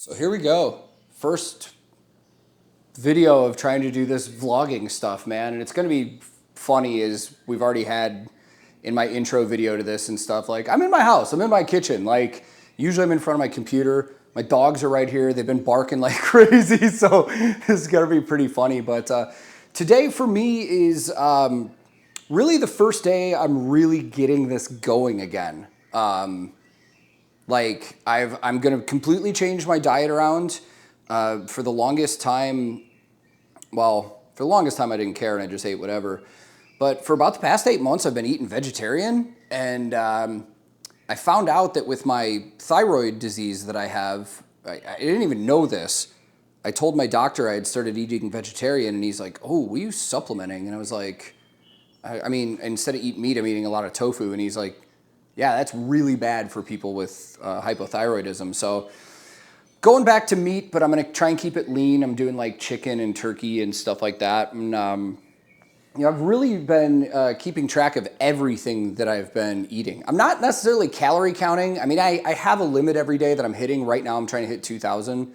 So here we go. First video of trying to do this vlogging stuff, man. And it's going to be funny as we've already had in my intro video to this and stuff. Like, I'm in my house. I'm in my kitchen. Like, usually I'm in front of my computer. My dogs are right here. They've been barking like crazy. So this is going to be pretty funny. But today for me is really the first day I'm really getting this going again. I'm going to completely change my diet around. For the longest time, I didn't care and I just ate whatever. But for about the past 8 months, I've been eating vegetarian. And I found out that with my thyroid disease that I have, I didn't even know this. I told my doctor I had started eating vegetarian, and he's like, "Oh, were you supplementing?" And I was like, I mean, instead of eating meat, I'm eating a lot of tofu. And he's like, yeah, that's really bad for people with hypothyroidism. So going back to meat, but I'm going to try and keep it lean. I'm doing like chicken and turkey and stuff like that. And, I've really been keeping track of everything that I've been eating. I'm not necessarily calorie counting. I mean, I have a limit every day that I'm hitting. Right now, I'm trying to hit 2,000.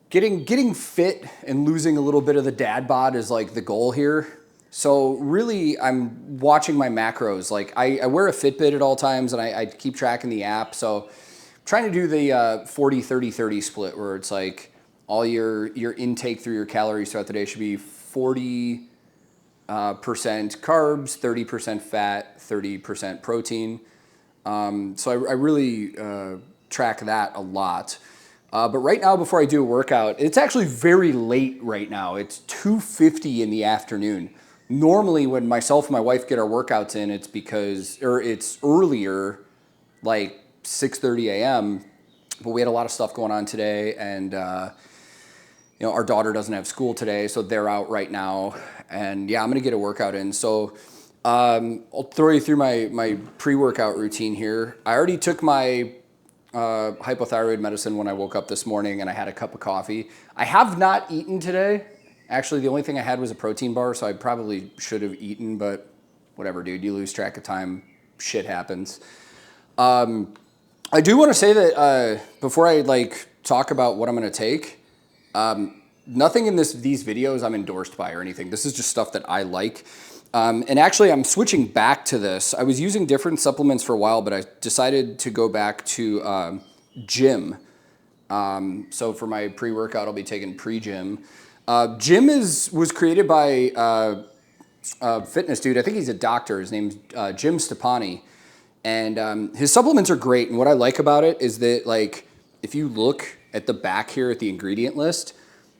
Getting fit and losing a little bit of the dad bod is like the goal here. So really, I'm watching my macros. Like I wear a Fitbit at all times, and I keep tracking the app. So I'm trying to do the 40-30-30 split, where it's like all your intake through your calories throughout the day should be 40% carbs, 30% fat, 30% protein. So I really track that a lot. But right now, before I do a workout, it's actually very late right now. It's 2:50 in the afternoon. Normally, when myself and my wife get our workouts in, it's earlier, like 6:30 a.m. But we had a lot of stuff going on today, and our daughter doesn't have school today, so they're out right now. And yeah, I'm gonna get a workout in. So I'll throw you through my pre-workout routine here. I already took my hypothyroid medicine when I woke up this morning, and I had a cup of coffee. I have not eaten today. Actually, the only thing I had was a protein bar, so I probably should have eaten, but whatever, dude. You lose track of time. Shit happens. I do want to say that before I talk about what I'm going to take, nothing in these videos I'm endorsed by or anything. This is just stuff that I like. And actually, I'm switching back to this. I was using different supplements for a while, but I decided to go back to Gym. So for my pre-workout, I'll be taking pre-gym. Gym was created by a fitness dude. I think he's a doctor. His name's Jim Stepani. And his supplements are great. And what I like about it is that, if you look at the back here at the ingredient list,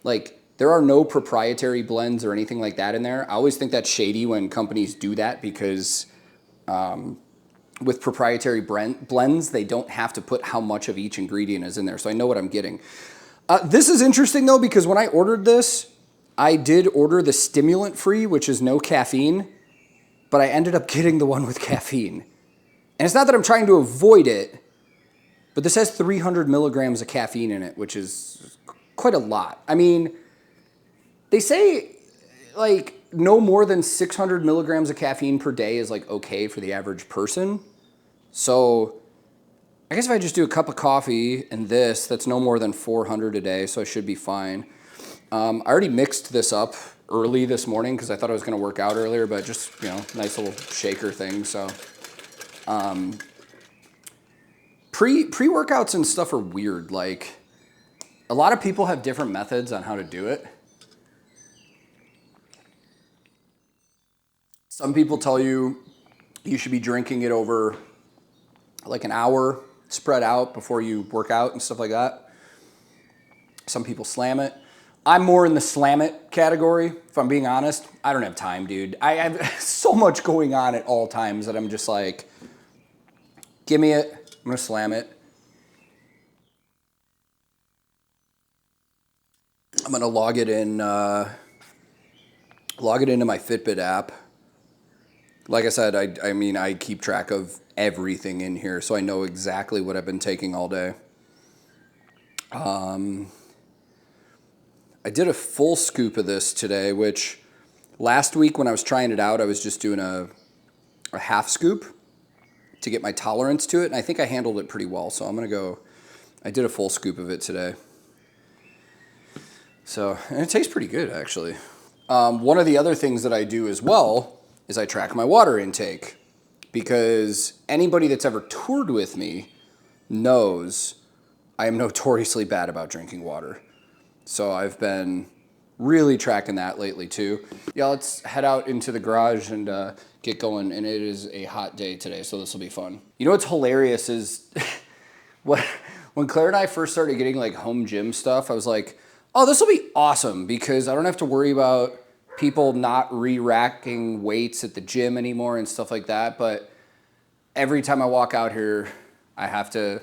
there are no proprietary blends or anything like that in there. I always think that's shady when companies do that because with proprietary blends, they don't have to put how much of each ingredient is in there. So I know what I'm getting. This is interesting, though, because when I ordered this, I did order the stimulant-free, which is no caffeine, but I ended up getting the one with caffeine. And it's not that I'm trying to avoid it, but this has 300 milligrams of caffeine in it, which is quite a lot. I mean, they say no more than 600 milligrams of caffeine per day is okay for the average person. So I guess if I just do a cup of coffee and that's no more than 400 a day, so I should be fine. I already mixed this up early this morning because I thought I was going to work out earlier, but just, nice little shaker thing. So pre-workouts and stuff are weird. A lot of people have different methods on how to do it. Some people tell you should be drinking it over an hour spread out before you work out and stuff like that. Some people slam it. I'm more in the slam it category, if I'm being honest. I don't have time, dude. I have so much going on at all times that I'm just give me it. I'm going to slam it. I'm going to log it into my Fitbit app. Like I said, I keep track of everything in here, so I know exactly what I've been taking all day. I did a full scoop of this today, which last week when I was trying it out, I was just doing a half scoop. to get my tolerance to it, and I think I handled it pretty well. So I'm gonna go, I did a full scoop of it today. So, and it tastes pretty good actually. One of the other things that I do as well is I track my water intake, because anybody that's ever toured with me knows I am notoriously bad about drinking water. So I've been really tracking that lately too. Yeah, let's head out into the garage and get going. And it is a hot day today, so this will be fun. You know what's hilarious is when Claire and I first started getting like home gym stuff, I was like, oh, this will be awesome because I don't have to worry about people not re-racking weights at the gym anymore and stuff like that. But every time I walk out here, I have to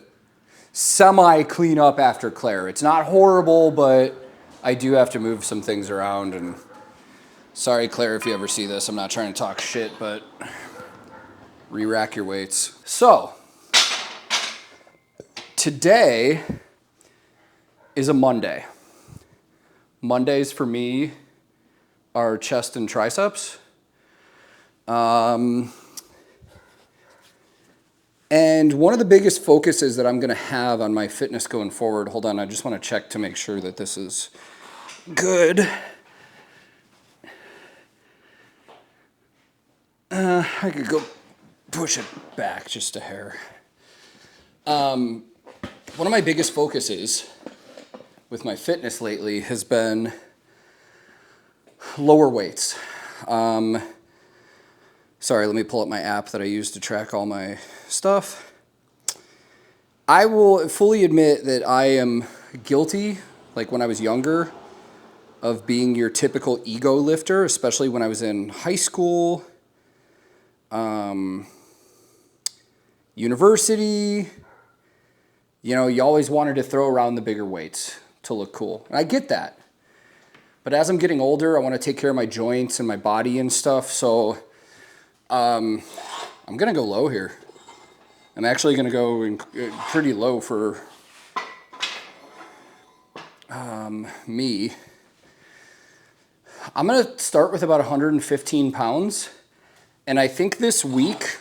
semi-clean up after Claire. It's not horrible, but I do have to move some things around. And sorry, Claire, if you ever see this, I'm not trying to talk shit, but re-rack your weights. So today is a Monday. Mondays for me are chest and triceps. And one of the biggest focuses that I'm gonna have on my fitness going forward, hold on, I just wanna check to make sure that this is good. I could go push it back just a hair. One of my biggest focuses with my fitness lately has been lower weights. Sorry, let me pull up my app that I use to track all my stuff. I will fully admit that I am guilty, like when I was younger, of being your typical ego lifter, especially when I was in high school, university. You know, you always wanted to throw around the bigger weights to look cool. And I get that. But as I'm getting older, I want to take care of my joints and my body and stuff. So I'm going to go low here. I'm actually going to go pretty low for me. I'm going to start with about 115 pounds. And I think this week,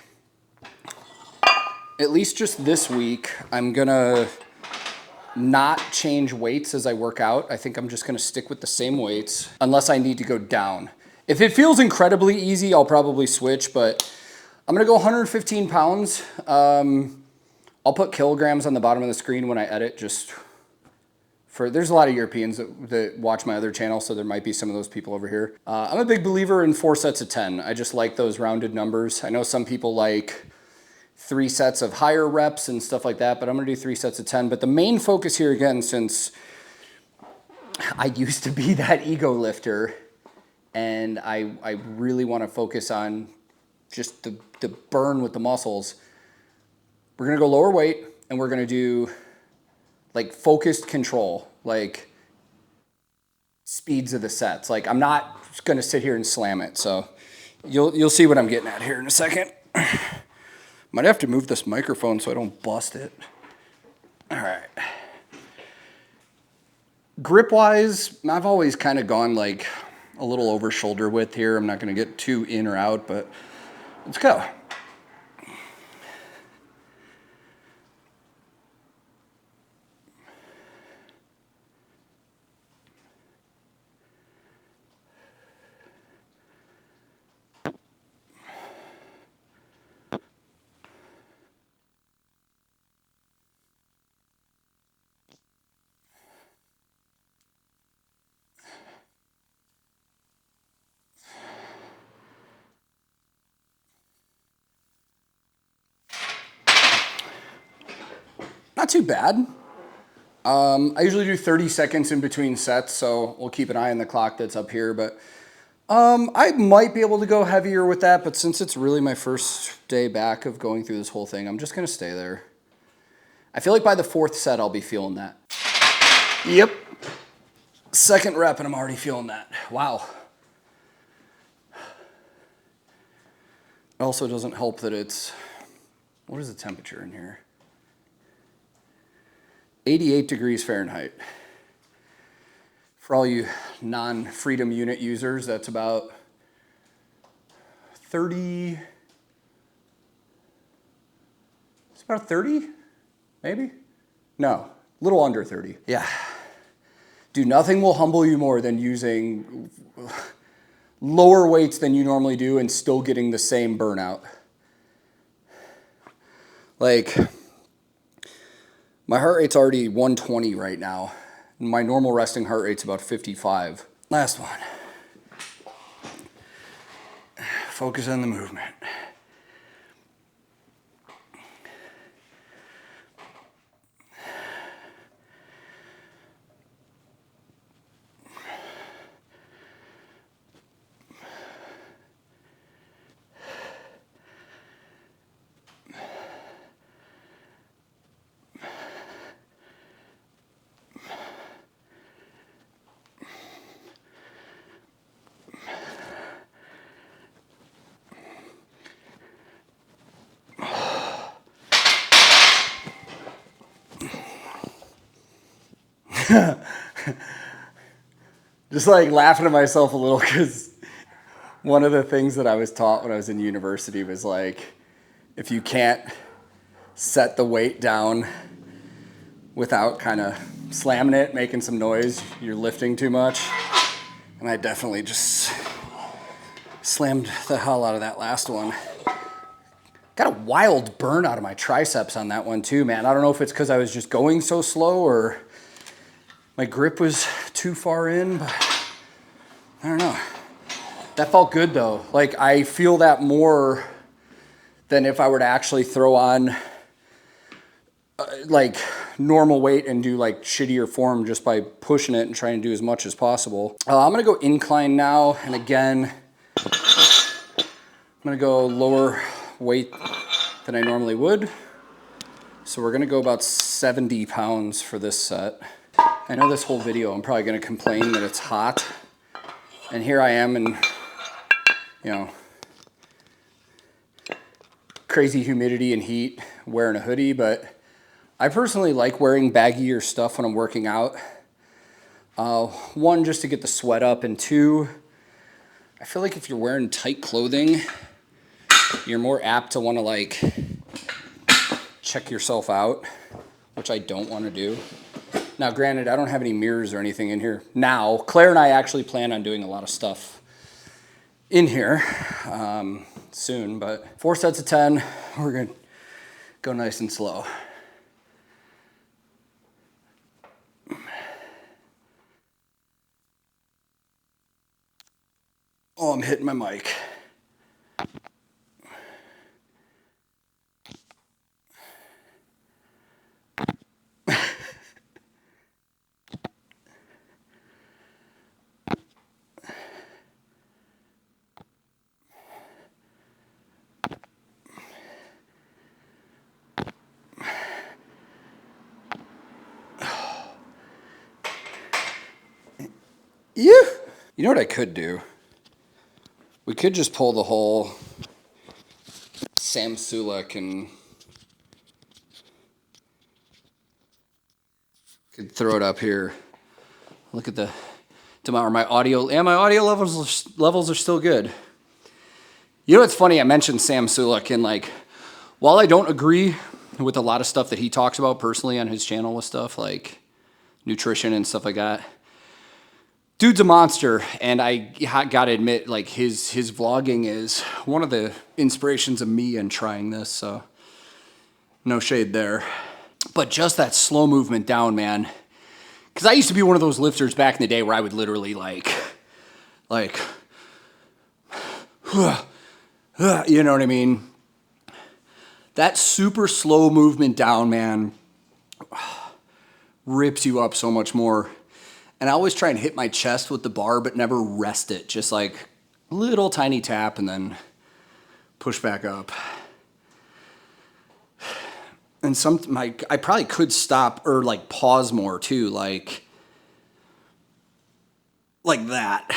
at least just this week, I'm going to not change weights as I work out. I think I'm just going to stick with the same weights unless I need to go down. If it feels incredibly easy, I'll probably switch, but I'm going to go 115 pounds. I'll put kilograms on the bottom of the screen when I edit, just for, there's a lot of Europeans that watch my other channel, so there might be some of those people over here. I'm a big believer in 4 sets of 10. I just like those rounded numbers. I know some people like 3 sets of higher reps and stuff like that, but I'm gonna do 3 sets of 10. But the main focus here again, since I used to be that ego lifter and I really wanna focus on just the burn with the muscles, we're gonna go lower weight and we're gonna do like focused control, like speeds of the sets. Like I'm not just gonna sit here and slam it. So you'll see what I'm getting at here in a second. Might have to move this microphone so I don't bust it. All right. Grip-wise, I've always kind of gone like a little over shoulder width here. I'm not going to get too in or out, but let's go. Not too bad. I usually do 30 seconds in between sets, so we'll keep an eye on the clock that's up here. But I might be able to go heavier with that, but since it's really my first day back of going through this whole thing, I'm just going to stay there. I feel like by the 4th set, I'll be feeling that. Yep. 2nd rep, and I'm already feeling that. Wow. It also doesn't help that it's, what is the temperature in here? 88 degrees Fahrenheit. For all you non-freedom unit users, that's about 30, It's about 30, maybe? No, a little under 30. Yeah. Dude, nothing will humble you more than using lower weights than you normally do and still getting the same burnout. Like, my heart rate's already 120 right now. My normal resting heart rate's about 55. Last one. Focus on the movement. Just like laughing at myself a little because one of the things that I was taught when I was in university was like, if you can't set the weight down without kind of slamming it, making some noise, you're lifting too much. And I definitely just slammed the hell out of that last one. Got a wild burn out of my triceps on that one too, man. I don't know if it's because I was just going so slow or my grip was too far in, but I don't know. That felt good though. Like I feel that more than if I were to actually throw on like normal weight and do like shittier form just by pushing it and trying to do as much as possible. I'm gonna go incline now, and again, I'm gonna go lower weight than I normally would. So we're gonna go about 70 pounds for this set. I know this whole video I'm probably gonna complain that it's hot, and here I am in, you know, crazy humidity and heat wearing a hoodie, but I personally like wearing baggier stuff when I'm working out. One, just to get the sweat up, and two, I feel like if you're wearing tight clothing, you're more apt to want to like check yourself out, which I don't want to do. Now, granted, I don't have any mirrors or anything in here. Now, Claire and I actually plan on doing a lot of stuff in here soon, but 4 sets of 10, we're going to go nice and slow. Oh, I'm hitting my mic. Yeah. You know what I could do? We could just pull the whole Sam Sulek and could throw it up here. Look at the my audio. Yeah, my audio levels are still good. You know what's funny? I mentioned Sam Sulek, and like, while I don't agree with a lot of stuff that he talks about personally on his channel with stuff like nutrition and stuff like that, dude's a monster, and I gotta admit, like his vlogging is one of the inspirations of me in trying this. So no shade there, but just that slow movement down, man. Because I used to be one of those lifters back in the day where I would literally like, you know what I mean? That super slow movement down, man, rips you up so much more. And I always try and hit my chest with the bar, but never rest it. Just like a little tiny tap and then push back up. And I probably could stop or like pause more too, like that.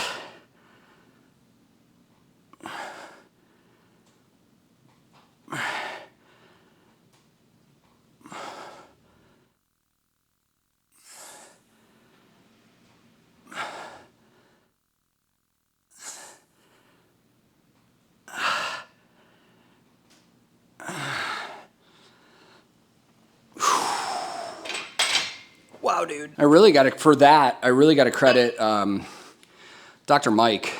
Wow, dude. I really got to credit Dr. Mike.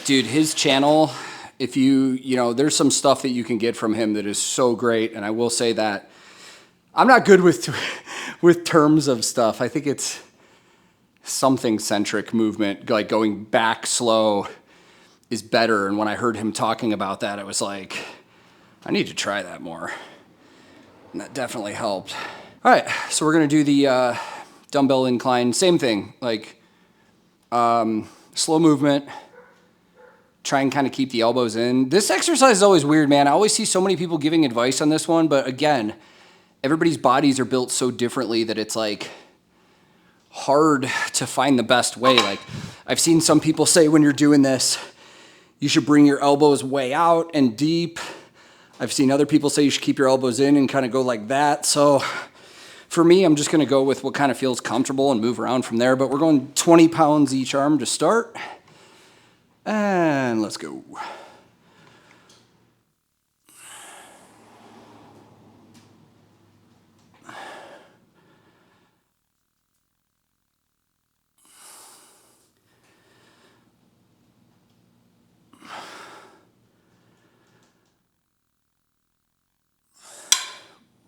Dude, his channel, if you know, there's some stuff that you can get from him that is so great. And I will say that I'm not good with with terms of stuff. I think it's something centric movement, like going back slow is better. And when I heard him talking about that, I was like, I need to try that more. And that definitely helped. All right, so we're gonna do the dumbbell incline, same thing, like slow movement. Try and kind of keep the elbows in. This exercise is always weird, man. I always see so many people giving advice on this one, but again, everybody's bodies are built so differently that it's like hard to find the best way. Like I've seen some people say when you're doing this, you should bring your elbows way out and deep. I've seen other people say you should keep your elbows in and kind of go like that. So for me, I'm just gonna go with what kind of feels comfortable and move around from there, but we're going 20 pounds each arm to start. And let's go.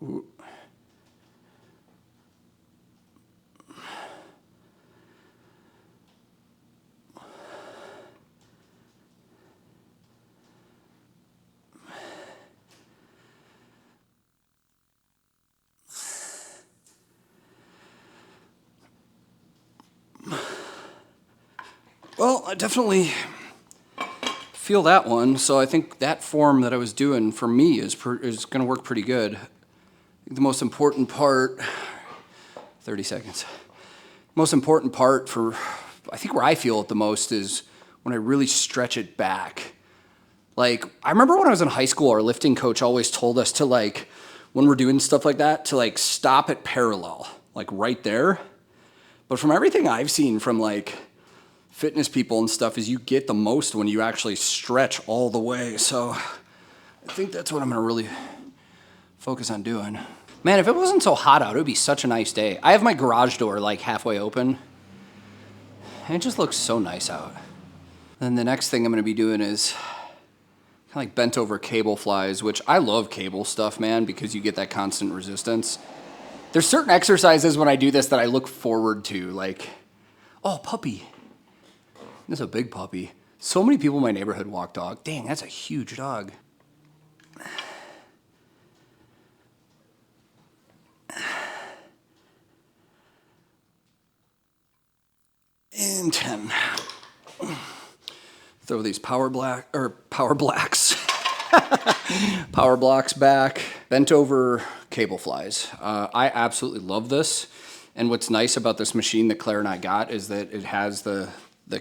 Ooh. Well, I definitely feel that one, so I think that form that I was doing for me is going to work pretty good. I think the most important part, 30 seconds, most important part for, I think where I feel it the most is when I really stretch it back. Like, I remember when I was in high school, our lifting coach always told us to like, when we're doing stuff like that, to like stop it parallel, like right there. But from everything I've seen from like fitness people and stuff is you get the most when you actually stretch all the way. So I think that's what I'm gonna really focus on doing. Man, if it wasn't so hot out, it would be such a nice day. I have my garage door like halfway open and it just looks so nice out. Then the next thing I'm gonna be doing is kind of like bent over cable flies, which I love cable stuff, man, because you get that constant resistance. There's certain exercises when I do this that I look forward to, like, oh, puppy. That's a big puppy. So many people in my neighborhood walk dog. Dang, that's a huge dog. And 10. Throw these power blocks back. Bent over cable flies. I absolutely love this. And what's nice about this machine that Claire and I got is that it has the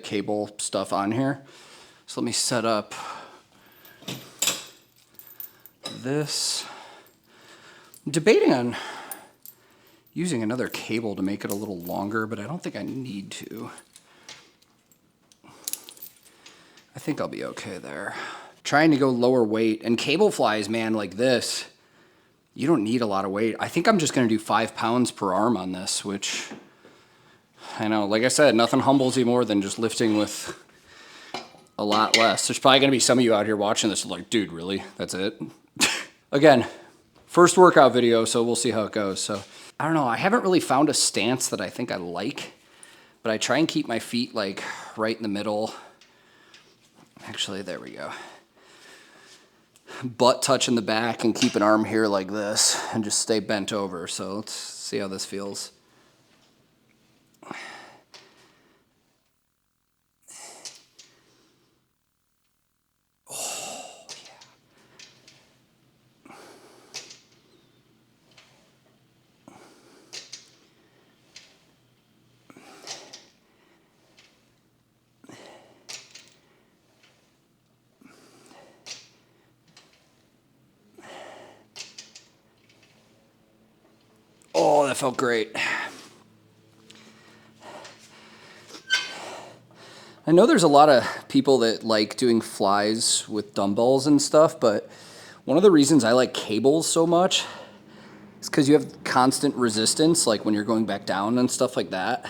cable stuff on here. So let me set up this. I'm debating on using another cable to make it a little longer, but I don't think I need to. I think I'll be okay there. Trying to go lower weight, and cable flies, man, like this, you don't need a lot of weight. I think I'm just gonna do 5 pounds per arm on this, which I know, like I said, nothing humbles you more than just lifting with a lot less. There's probably gonna be some of you out here watching this like, dude, really? That's it? Again, first workout video, so we'll see how it goes. So I don't know, I haven't really found a stance that I think I like, but I try and keep my feet like right in the middle. Actually, there we go. Butt touching the back and keep an arm here like this and just stay bent over. So let's see how this feels. Oh, yeah. Oh, that felt great. I know there's a lot of people that like doing flies with dumbbells and stuff, but one of the reasons I like cables so much It's because you have constant resistance, like when you're going back down and stuff like that.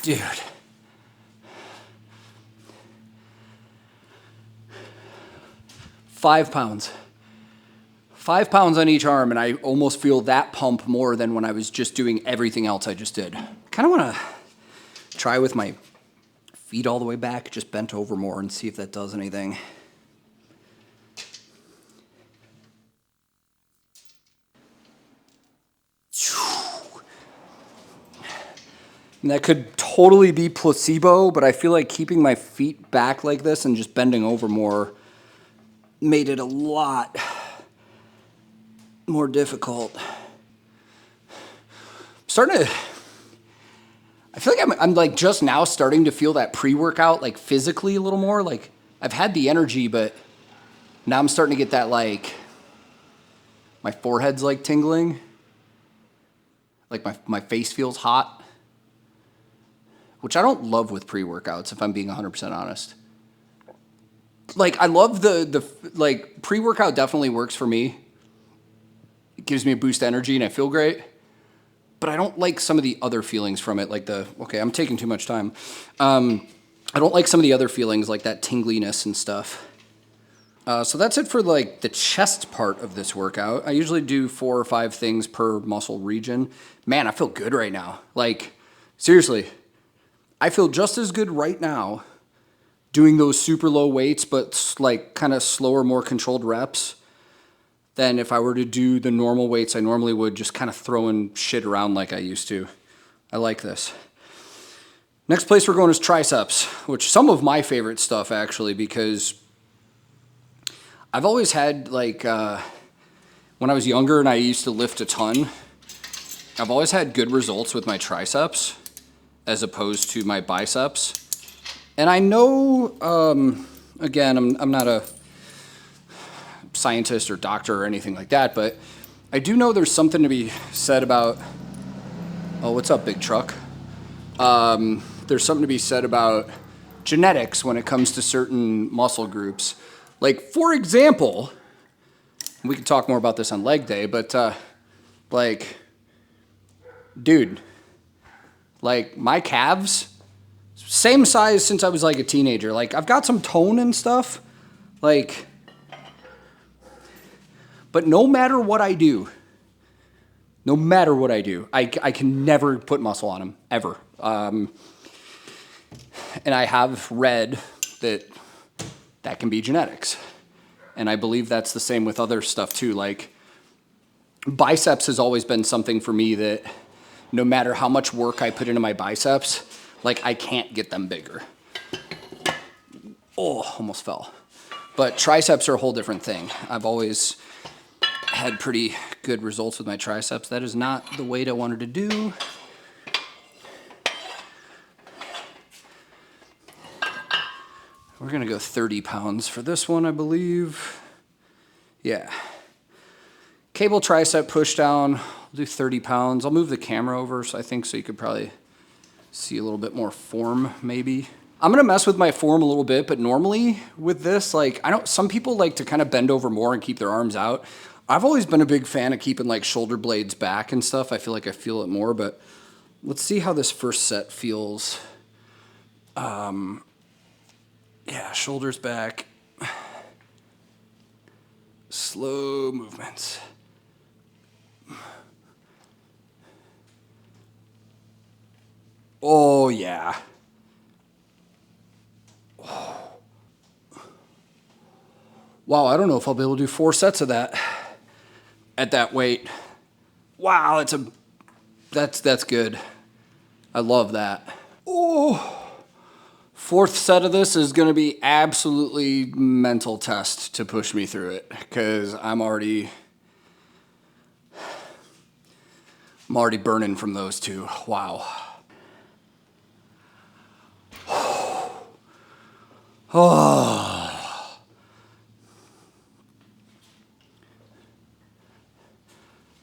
Dude. £5. £5 on each arm, and I almost feel that pump more than when I was just doing everything else I just did. Kind of want to try with my feet all the way back, just bent over more, and see if that does anything. And that could totally be placebo, but I feel like keeping my feet back like this and just bending over more made it a lot more difficult. I feel like I'm like just now starting to feel that pre-workout, like physically a little more. Like I've had the energy, but now I'm starting to get that, like, my forehead's like tingling. Like my face feels hot. Which I don't love with pre-workouts, if I'm being 100% honest. Like, I love like, pre-workout definitely works for me. It gives me a boost of energy and I feel great. But I don't like some of the other feelings from it, like okay, I'm taking too much time. I don't like some of the other feelings, like that tingliness and stuff. So that's it for, like, the chest part of this workout. I usually do 4 or 5 things per muscle region. Man, I feel good right now. Like, seriously. I feel just as good right now doing those super low weights, but like kind of slower, more controlled reps than if I were to do the normal weights I normally would, just kind of throwing shit around like I used to. I like this. Next place we're going is triceps, which some of my favorite stuff actually, because I've always had, like, when I was younger and I used to lift a ton, I've always had good results with my triceps as opposed to my biceps. And I know, again, I'm not a scientist or doctor or anything like that, but I do know there's something to be said about, oh, what's up, big truck? There's something to be said about genetics when it comes to certain muscle groups. Like, for example, we could talk more about this on leg day, but, like, dude, like, my calves, same size since I was, like, a teenager. Like, I've got some tone and stuff, like, but no matter what I do, I can never put muscle on them, ever. And I have read that can be genetics. And I believe that's the same with other stuff, too. Like, biceps has always been something for me that no matter how much work I put into my biceps, like, I can't get them bigger. Oh, almost fell. But triceps are a whole different thing. I've always had pretty good results with my triceps. That is not the weight I wanted to do. We're gonna go 30 pounds for this one, I believe. Yeah. Cable tricep push down, I'll do 30 pounds. I'll move the camera over, so you could probably see a little bit more form, maybe. I'm gonna mess with my form a little bit, but normally with this, like, I know some people like to kind of bend over more and keep their arms out. I've always been a big fan of keeping, like, shoulder blades back and stuff. I feel like I feel it more, but let's see how this first set feels. Yeah, shoulders back. Slow movements. Oh, yeah. Wow, I don't know if I'll be able to do 4 sets of that at that weight. Wow, that's good. I love that. Oh. 4th set of this is going to be absolutely mental test to push me through it, because I'm already burning from those 2. Wow. Oh.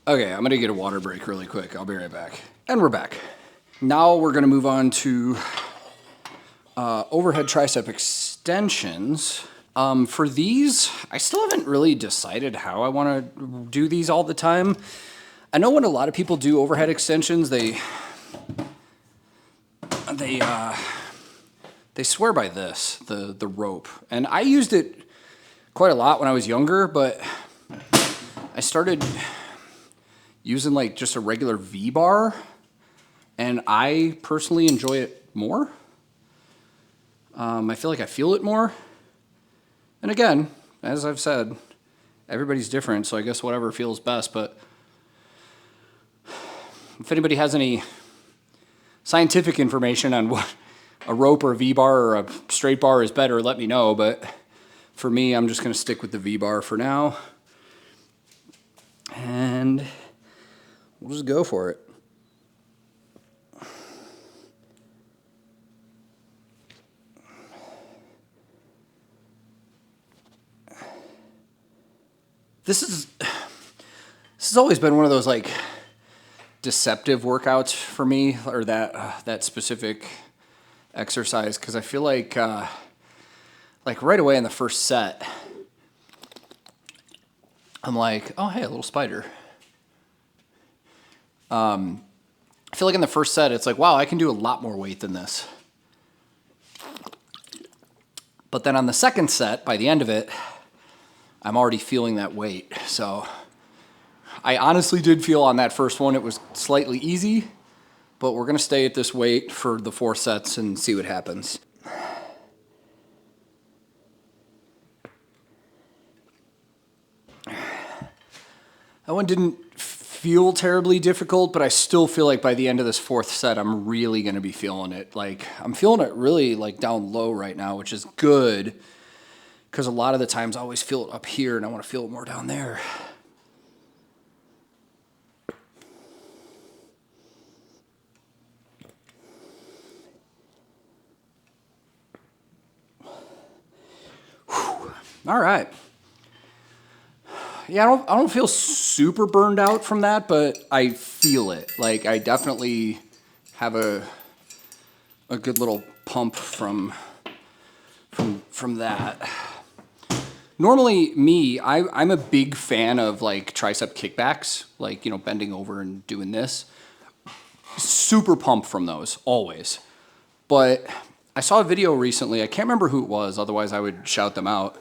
Okay, I'm gonna get a water break really quick. I'll be right back. And we're back. Now we're gonna move on to overhead tricep extensions. For these, I still haven't really decided how I wanna do these all the time. I know when a lot of people do overhead extensions, they swear by this, the rope. And I used it quite a lot when I was younger, but I started using like just a regular V-bar, and I personally enjoy it more. I feel like I feel it more. And again, as I've said, everybody's different, so I guess whatever feels best. But if anybody has any scientific information on what a rope or a V-bar or a straight bar is better, let me know. But for me, I'm just gonna stick with the V-bar for now. And we'll just go for it. This has always been one of those like deceptive workouts for me, or that specific exercise, because I feel like right away in the first set, I'm like, oh hey, a little spider. I feel like in the first set, it's like, wow, I can do a lot more weight than this. But then on the second set, by the end of it, I'm already feeling that weight. So I honestly did feel on that first one it was slightly easy, but we're gonna stay at this weight for the 4 sets and see what happens. That one didn't feel terribly difficult, but I still feel like by the end of this 4th set, I'm really gonna be feeling it. Like, I'm feeling it really like down low right now, which is good, because a lot of the times I always feel it up here and I wanna feel it more down there. Whew. All right. Yeah, I don't feel super burned out from that, but I feel it. Like, I definitely have a good little pump from that. Normally, I'm a big fan of like tricep kickbacks, like, you know, bending over and doing this. Super pumped from those, always. But I saw a video recently, I can't remember who it was, otherwise I would shout them out.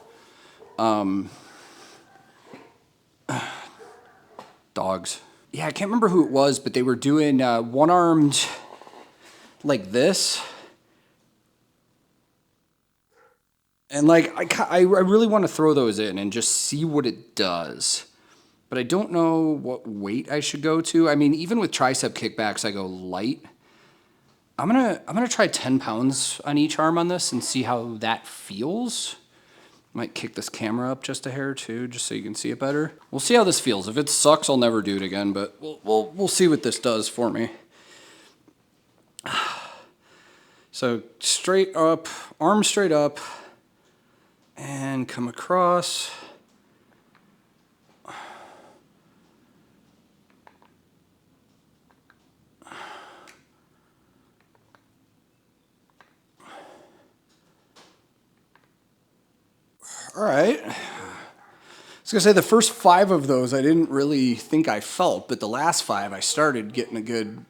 Dogs. Yeah, I can't remember who it was, but they were doing one-armed like this. And like, I really want to throw those in and just see what it does. But I don't know what weight I should go to. I mean, even with tricep kickbacks, I go light. I'm gonna try 10 pounds on each arm on this and see how that feels. Might kick this camera up just a hair too, just so you can see it better. We'll see how this feels. If it sucks, I'll never do it again, but we'll see what this does for me. So straight up, arm straight up, and come across. All right. I was gonna say the first 5 of those I didn't really think I felt, but the last 5 I started getting a good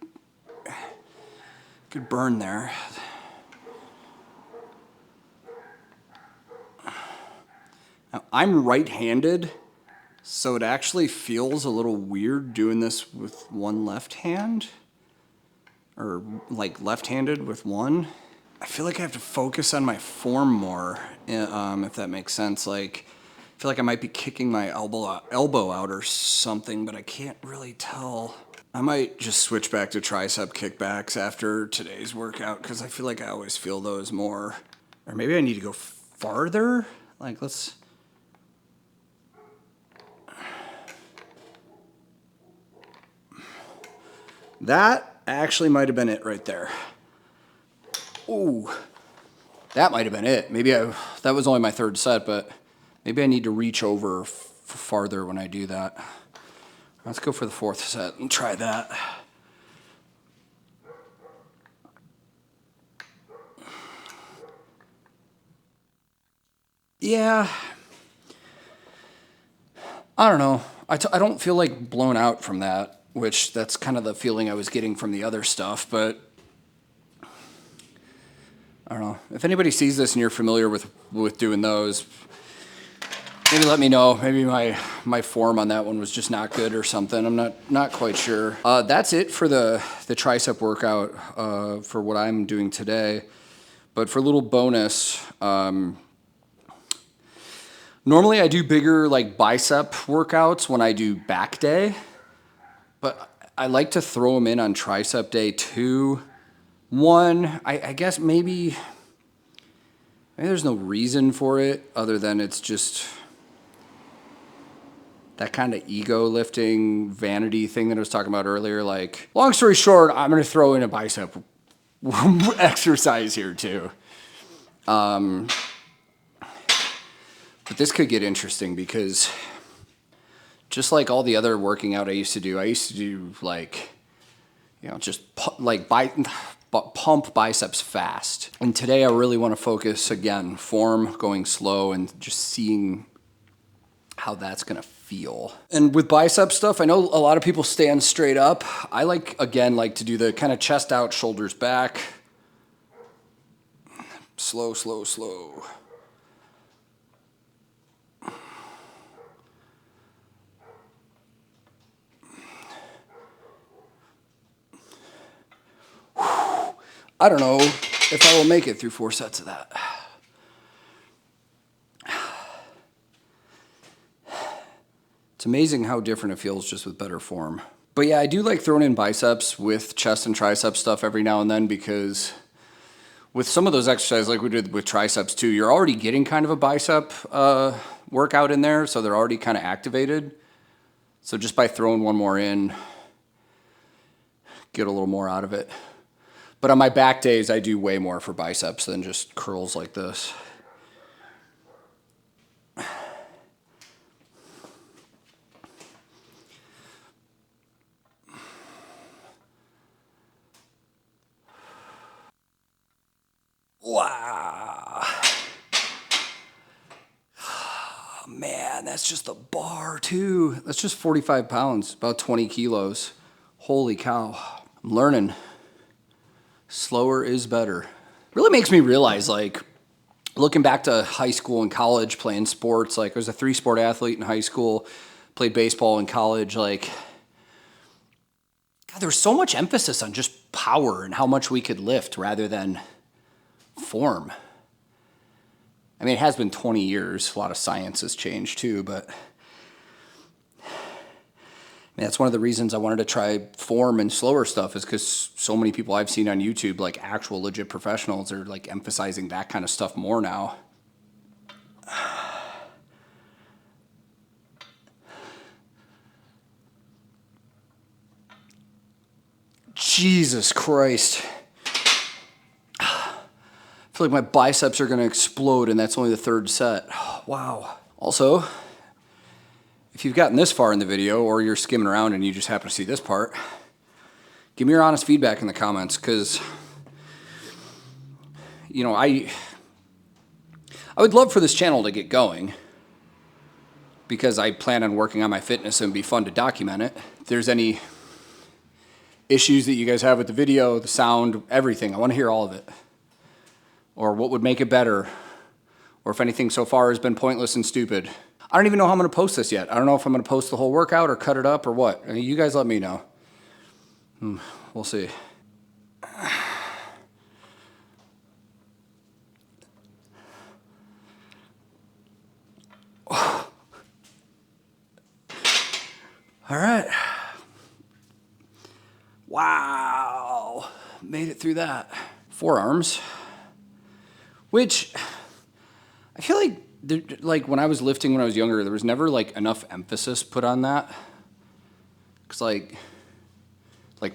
burn there. Now, I'm right-handed, so it actually feels a little weird doing this with one left hand, or like left-handed with one. I feel like I have to focus on my form more, if that makes sense. Like, I feel like I might be kicking my elbow out or something, but I can't really tell. I might just switch back to tricep kickbacks after today's workout, because I feel like I always feel those more. Or maybe I need to go farther. Like, let's... That actually might have been it right there. Ooh. That might have been it. That was only my third set, but maybe I need to reach over farther when I do that. Let's go for the fourth set and try that. Yeah. I don't know. I don't feel like blown out from that, which that's kind of the feeling I was getting from the other stuff, but I don't know. If anybody sees this and you're familiar with doing those, maybe let me know. Maybe my form on that one was just not good or something. I'm not quite sure. That's it for the tricep workout for what I'm doing today. But for a little bonus, normally I do bigger like bicep workouts when I do back day, but I like to throw them in on tricep day too. One, I guess maybe there's no reason for it other than it's just that kind of ego lifting vanity thing that I was talking about earlier. Like, long story short, I'm going to throw in a bicep exercise here too. But this could get interesting because just like all the other working out I used to do like, just pump biceps fast. And today I really want to focus, again, form, going slow, and just seeing how that's going to feel. And with bicep stuff, I know a lot of people stand straight up. I like to do the kind of chest out, shoulders back. Slow, slow, slow. I don't know if I will make it through 4 sets of that. It's amazing how different it feels just with better form. But yeah, I do like throwing in biceps with chest and tricep stuff every now and then because with some of those exercises like we did with triceps too, you're already getting kind of a bicep workout in there, so they're already kind of activated. So just by throwing one more in, get a little more out of it. But on my back days, I do way more for biceps than just curls like this. Wow. Oh, man, that's just a bar too. That's just 45 pounds, about 20 kilos. Holy cow. I'm learning. Slower is better. Really makes me realize, like, looking back to high school and college playing sports, like I was a 3-sport athlete in high school, played baseball in college, like, God, there was so much emphasis on just power and how much we could lift rather than form. I mean, it has been 20 years. A lot of science has changed too, but that's one of the reasons I wanted to try form and slower stuff is because so many people I've seen on YouTube, like actual legit professionals, are like emphasizing that kind of stuff more now. Jesus Christ. I feel like my biceps are going to explode, and that's only the 3rd set. Wow. Also, if you've gotten this far in the video or you're skimming around and you just happen to see this part, give me your honest feedback in the comments because, I would love for this channel to get going because I plan on working on my fitness and it'd be fun to document it. If there's any issues that you guys have with the video, the sound, everything, I want to hear all of it. Or what would make it better, or if anything so far has been pointless and stupid. I don't even know how I'm going to post this yet. I don't know if I'm going to post the whole workout or cut it up or what. I mean, you guys let me know. We'll see. All right. Wow. Made it through that. Forearms. Which I feel like when I was lifting when I was younger, there was never like enough emphasis put on that. Cause like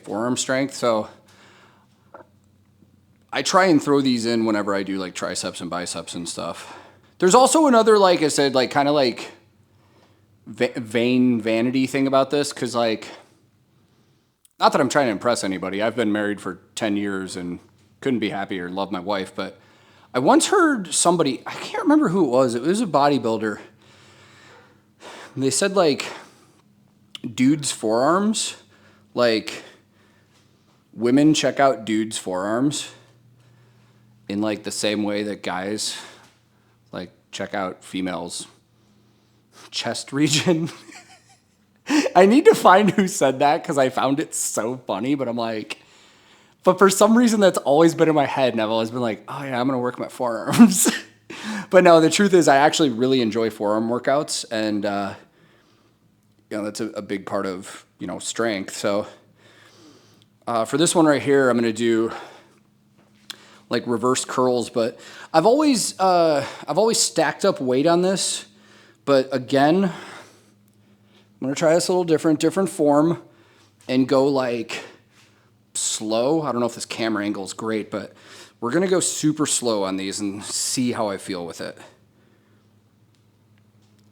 forearm strength. So I try and throw these in whenever I do like triceps and biceps and stuff. There's also another, like I said, like kind of like vanity thing about this, because like, not that I'm trying to impress anybody. I've been married for 10 years and couldn't be happier, love my wife, but I once heard somebody, I can't remember who it was a bodybuilder. They said like dudes' forearms, like women check out dudes' forearms in like the same way that guys like check out females' chest region. I need to find who said that because I found it so funny, but I'm like, but for some reason that's always been in my head, and I've always been like, oh yeah, I'm gonna work my forearms. But no, the truth is I actually really enjoy forearm workouts, and you know, that's a big part of, you know, strength. So for this one right here, I'm gonna do like reverse curls, but I've always stacked up weight on this, but again, I'm gonna try this a little different form and go like slow. I don't know if this camera angle is great, but we're gonna go super slow on these and see how I feel with it.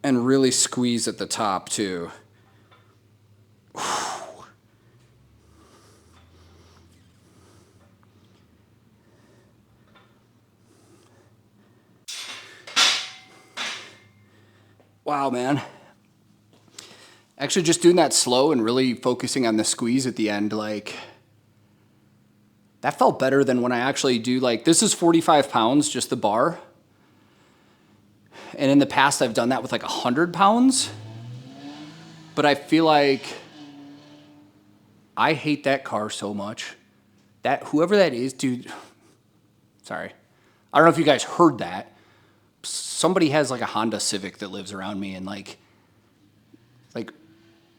And really squeeze at the top too. Wow, man. Actually, just doing that slow and really focusing on the squeeze at the end, like, that felt better than when I actually do, like, this is 45 pounds, just the bar. And in the past, I've done that with like 100 pounds. But I feel like I hate that car so much. That, whoever that is, dude, sorry. I don't know if you guys heard that. Somebody has like a Honda Civic that lives around me, and like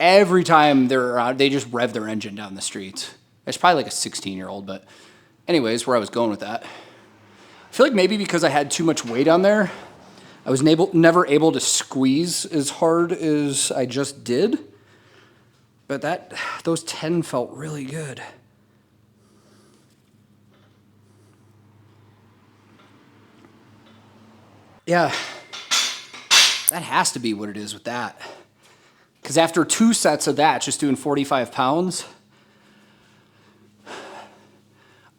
every time they're around, they just rev their engine down the streets. It's probably like a 16-year-old, but anyways, where I was going with that. I feel like maybe because I had too much weight on there, I was never able to squeeze as hard as I just did. But those 10 felt really good. Yeah, that has to be what it is with that. Because after 2 sets of that, just doing 45 pounds,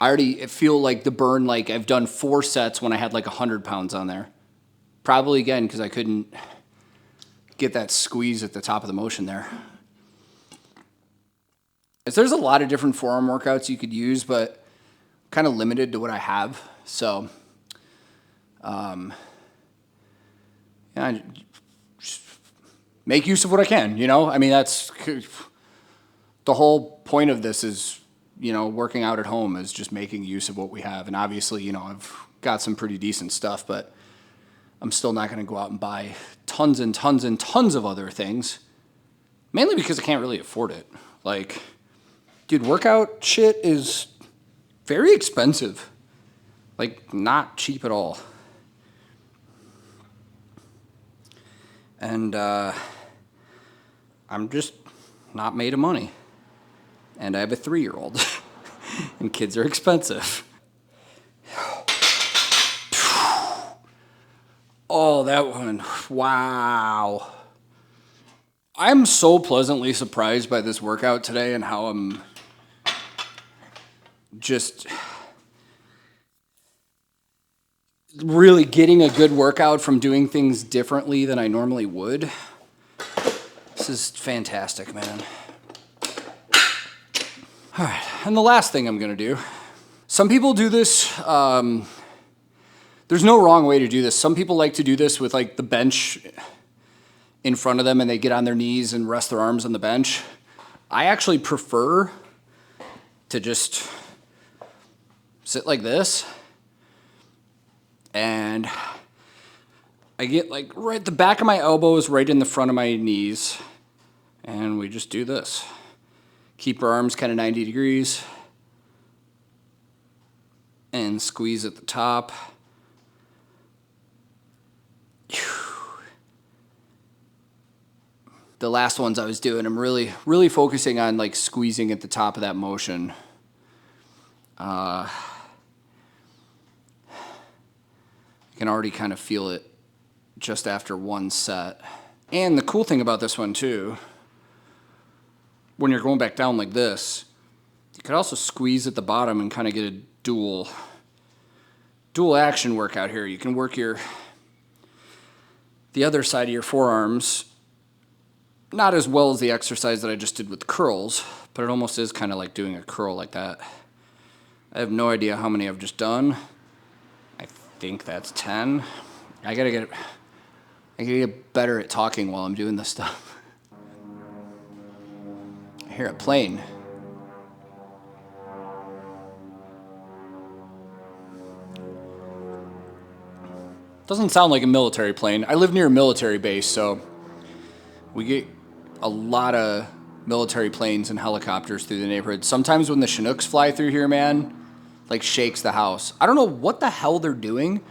I already feel like the burn, like I've done 4 sets when I had like 100 pounds on there. Probably again because I couldn't get that squeeze at the top of the motion there. There's a lot of different forearm workouts you could use, but I'm kind of limited to what I have. So, yeah, just make use of what I can, you know? I mean, that's the whole point of this is, you know, working out at home is just making use of what we have. And obviously, you know, I've got some pretty decent stuff, but I'm still not going to go out and buy tons and tons and tons of other things, mainly because I can't really afford it. Like, dude, workout shit is very expensive. Like, not cheap at all. And I'm just not made of money. And I have a 3-year-old. And kids are expensive. Oh, that one. Wow. I'm so pleasantly surprised by this workout today and how I'm just really getting a good workout from doing things differently than I normally would. This is fantastic, man. All right, and the last thing I'm gonna do. Some people do this, there's no wrong way to do this. Some people like to do this with like the bench in front of them and they get on their knees and rest their arms on the bench. I actually prefer to just sit like this, and I get like right the back of my elbows right in the front of my knees, and we just do this. Keep our arms kind of 90 degrees and squeeze at the top. The last ones I was doing, I'm really focusing on like squeezing at the top of that motion. can already kind of feel it just after one set. And the cool thing about this one too, when you're going back down like this, you could also squeeze at the bottom and kind of get a dual action workout here. You can work the other side of your forearms, not as well as the exercise that I just did with curls, but it almost is kind of like doing a curl like that. I have no idea how many I've just done. I think that's 10. I gotta get better at talking while I'm doing this stuff. I hear a plane. Doesn't sound like a military plane. I live near a military base, so we get a lot of military planes and helicopters through the neighborhood. Sometimes when the Chinooks fly through here, man, like shakes the house. I don't know what the hell they're doing,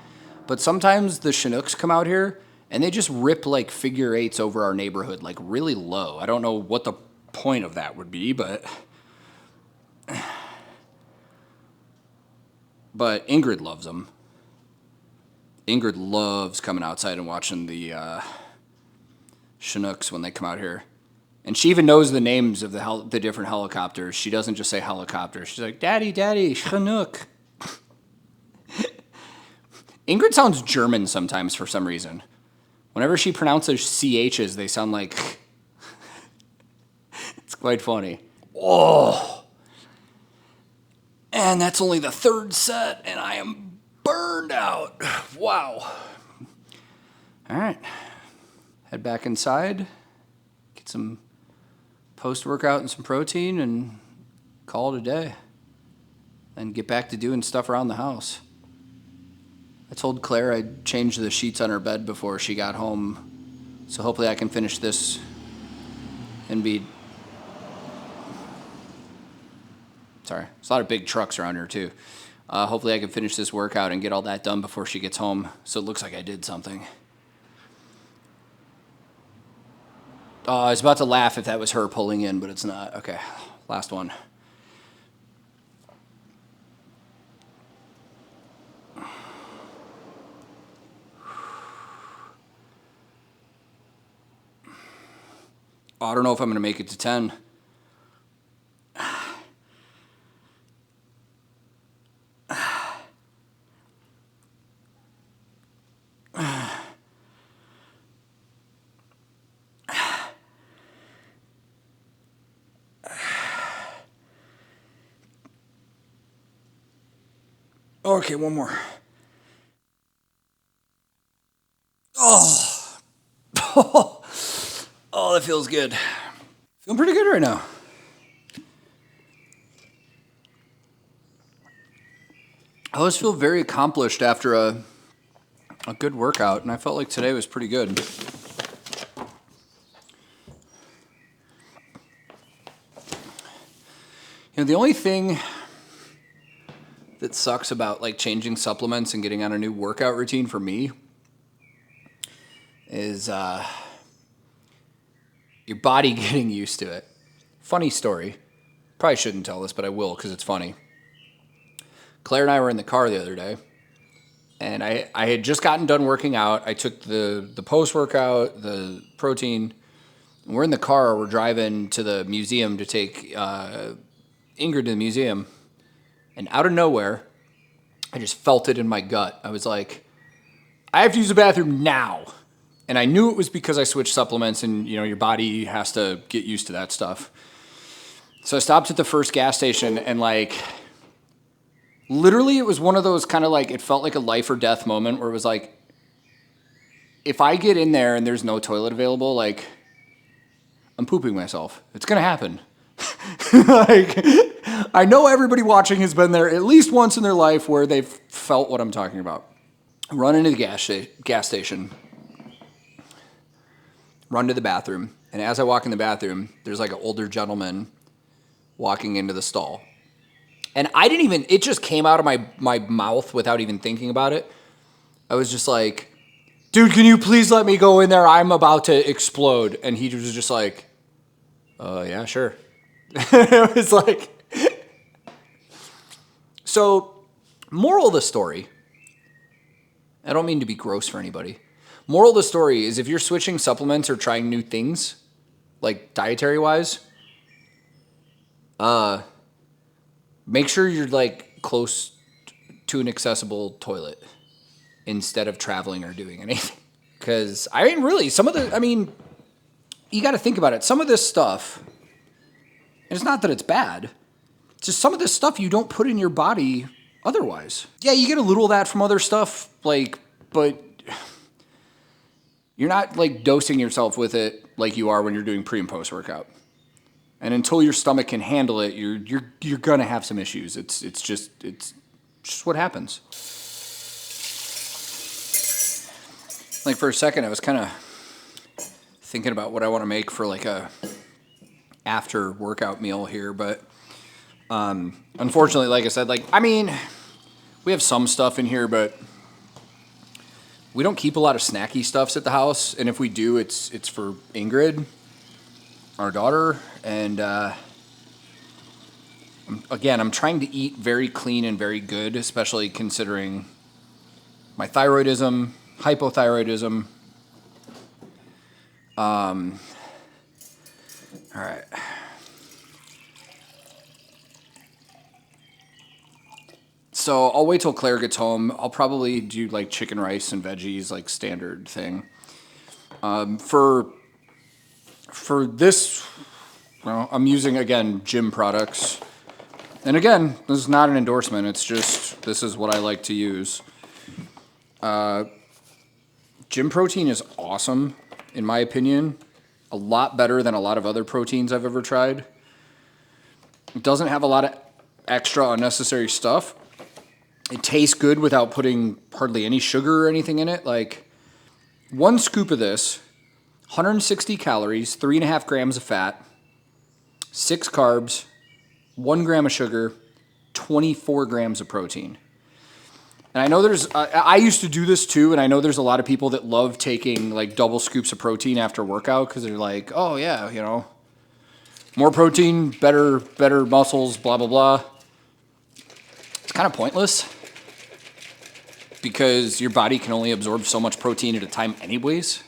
but sometimes the Chinooks come out here and they just rip like figure eights over our neighborhood, like really low. I don't know what the point of that would be, but Ingrid loves them. Ingrid loves coming outside and watching the Chinooks when they come out here. And she even knows the names of the different helicopters. She doesn't just say helicopter. She's like, Daddy, Daddy, Chinook. Ingrid sounds German sometimes for some reason. Whenever she pronounces CHs, they sound like... It's quite funny. Oh! And that's only the third set, and I am burned out. Wow. All right. Head back inside. Get some post-workout and some protein and call it a day. And get back to doing stuff around the house. I told Claire I'd change the sheets on her bed before she got home. So hopefully I can finish this and be... Sorry, there's a lot of big trucks around here too. Hopefully I can finish this workout and get all that done before she gets home, so it looks like I did something. I was about to laugh if that was her pulling in, but it's not. Okay, last one. Oh, I don't know if I'm going to make it to 10. Okay, one more. Oh. Oh, that feels good. Feeling pretty good right now. I always feel very accomplished after a good workout, and I felt like today was pretty good. You know, the only thing that sucks about like changing supplements and getting on a new workout routine for me is your body getting used to it. Funny story. Probably shouldn't tell this, but I will because it's funny. Claire and I were in the car the other day, and I had just gotten done working out. I took the post-workout, the protein, and we're in the car. We're driving to the museum to take Ingrid to the museum. And out of nowhere, I just felt it in my gut. I was like, I have to use the bathroom now. And I knew it was because I switched supplements and, you know, your body has to get used to that stuff. So I stopped at the first gas station and like, literally it was one of those kind of like, it felt like a life or death moment where it was like, if I get in there and there's no toilet available, like, I'm pooping myself. It's going to happen. Like, I know everybody watching has been there at least once in their life where they've felt what I'm talking about. Run into the gas station, run to the bathroom, and as I walk in the bathroom, there's like an older gentleman walking into the stall. And I didn't even, it just came out of my mouth without even thinking about it. I was just like, dude, can you please let me go in there? I'm about to explode. And he was just like, yeah, sure. It was like, so moral of the story, I don't mean to be gross for anybody. Moral of the story is if you're switching supplements or trying new things, like dietary wise, make sure you're like close to an accessible toilet instead of traveling or doing anything. Because I mean, really, you got to think about it. Some of this stuff, and it's not that it's bad, it's just some of this stuff you don't put in your body otherwise. Yeah, you get a little of that from other stuff, but you're not like dosing yourself with it like you are when you're doing pre and post workout. And until your stomach can handle it, you're gonna have some issues. It's just what happens. Like for a second, I was kind of thinking about what I want to make for like a after workout meal here, but unfortunately, like I said, we have some stuff in here, but we don't keep a lot of snacky stuffs at the house, and if we do, it's for Ingrid, our daughter, and I'm trying to eat very clean and very good, especially considering my thyroidism, hypothyroidism. All right. So I'll wait till Claire gets home. I'll probably do like chicken rice and veggies, like standard thing. For this, well, I'm using again gym products, and again, this is not an endorsement. It's just this is what I like to use. Gym protein is awesome, in my opinion. A lot better than a lot of other proteins I've ever tried. It doesn't have a lot of extra unnecessary stuff. It tastes good without putting hardly any sugar or anything in it. Like, one scoop of this, 160 calories, 3.5 grams of fat, 6 carbs, 1 gram of sugar, 24 grams of protein. And I know I used to do this too, and I know there's a lot of people that love taking like double scoops of protein after workout because they're like, oh yeah, more protein, better muscles, blah, blah, blah. It's kind of pointless because your body can only absorb so much protein at a time anyways.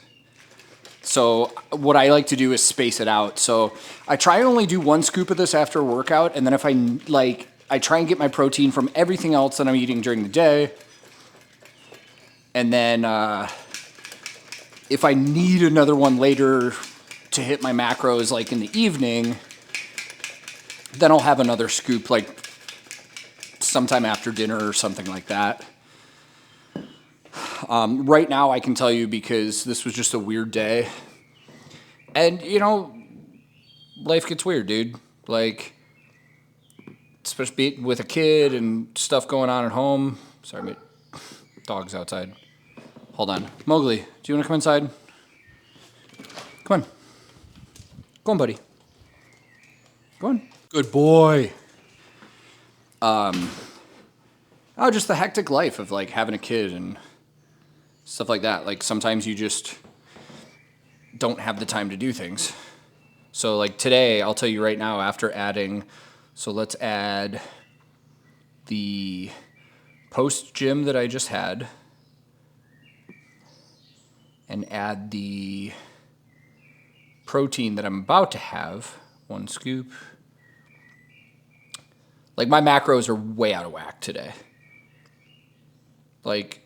So what I like to do is space it out. So I try and only do 1 scoop of this after a workout, and then if I try and get my protein from everything else that I'm eating during the day. And then if I need another one later to hit my macros like in the evening, then I'll have another scoop like sometime after dinner or something like that. Right now I can tell you because this was just a weird day. And, life gets weird, dude. Like, especially with a kid and stuff going on at home. Sorry, my dog's outside. Hold on. Mowgli, do you want to come inside? Come on. Go on, buddy. Go on. Good boy. Just the hectic life of, like, having a kid and stuff like that. Like, sometimes you just don't have the time to do things. So, like, today, I'll tell you right now, after adding... So let's add the post gym that I just had and add the protein that I'm about to have. 1 scoop. Like, my macros are way out of whack today. Like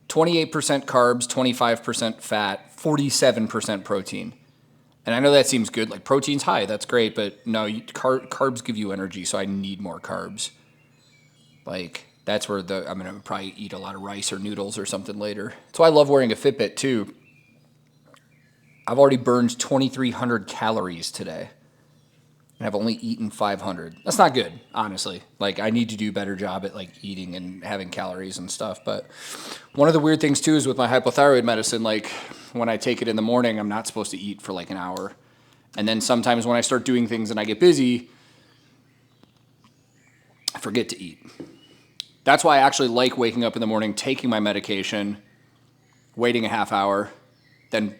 28% carbs, 25% fat, 47% protein. And I know that seems good. Like, protein's high, that's great, but no, carbs give you energy, so I need more carbs. Like, that's where I'm going to probably eat a lot of rice or noodles or something later. That's why I love wearing a Fitbit, too. I've already burned 2,300 calories today, and I've only eaten 500. That's not good, honestly. Like, I need to do a better job at, like, eating and having calories and stuff. But one of the weird things, too, is with my hypothyroid medicine, like, when I take it in the morning, I'm not supposed to eat for like an hour. And then sometimes when I start doing things and I get busy, I forget to eat. That's why I actually like waking up in the morning, taking my medication, waiting a half hour, then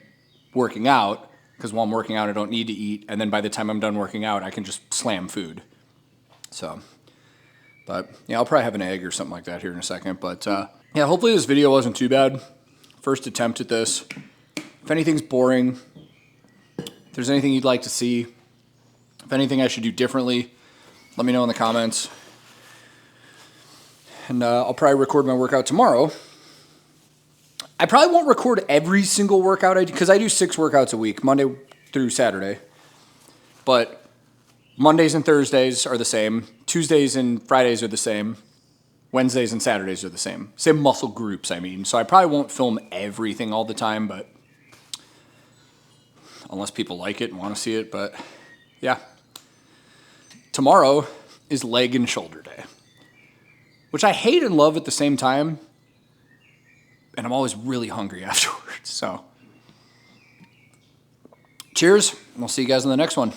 working out, because while I'm working out, I don't need to eat. And then by the time I'm done working out, I can just slam food. So, but yeah, I'll probably have an egg or something like that here in a second. But Yeah, hopefully this video wasn't too bad. First attempt at this. If anything's boring, if there's anything you'd like to see, if anything I should do differently, let me know in the comments. And I'll probably record my workout tomorrow. I probably won't record every single workout I do, because I do 6 workouts a week, Monday through Saturday. But Mondays and Thursdays are the same. Tuesdays and Fridays are the same. Wednesdays and Saturdays are the same. Same muscle groups, I mean. So I probably won't film everything all the time, but unless people like it and want to see it. But yeah. Tomorrow is leg and shoulder day, which I hate and love at the same time. And I'm always really hungry afterwards. So cheers, and we'll see you guys in the next one.